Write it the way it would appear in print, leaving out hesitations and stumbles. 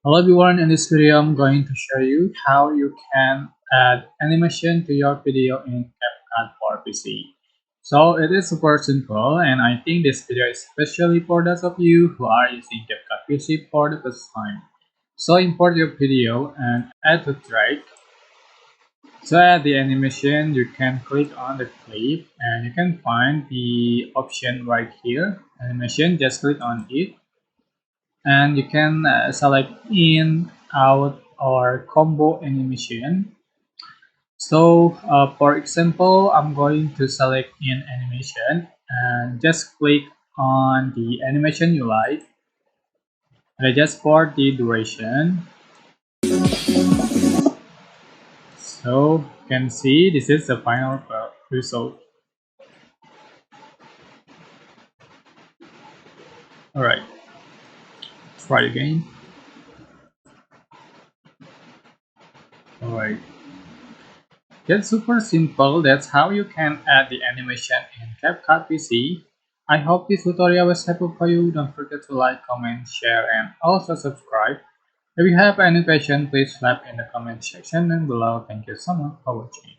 Hello everyone, in this video I'm going to show you how you can add animation to your video in CapCut for PC. So it is super simple and I think this video is especially for those of you who are using CapCut PC for the first time. So import your video and add to track. To add the animation, you can click on the clip and you can find the option right here, animation, just click on it and you can select in, out, or combo animation. So for example, I'm going to select in animation and just click on the animation you like and adjust for the duration. So you can see this is the final result. Alright, try again. Alright, that's super simple. That's how you can add the animation in CapCut PC. I hope this tutorial was helpful for you. Don't forget to like, comment, share, and also subscribe. If you have any question, please leave in the comment section and below. Thank you so much for watching.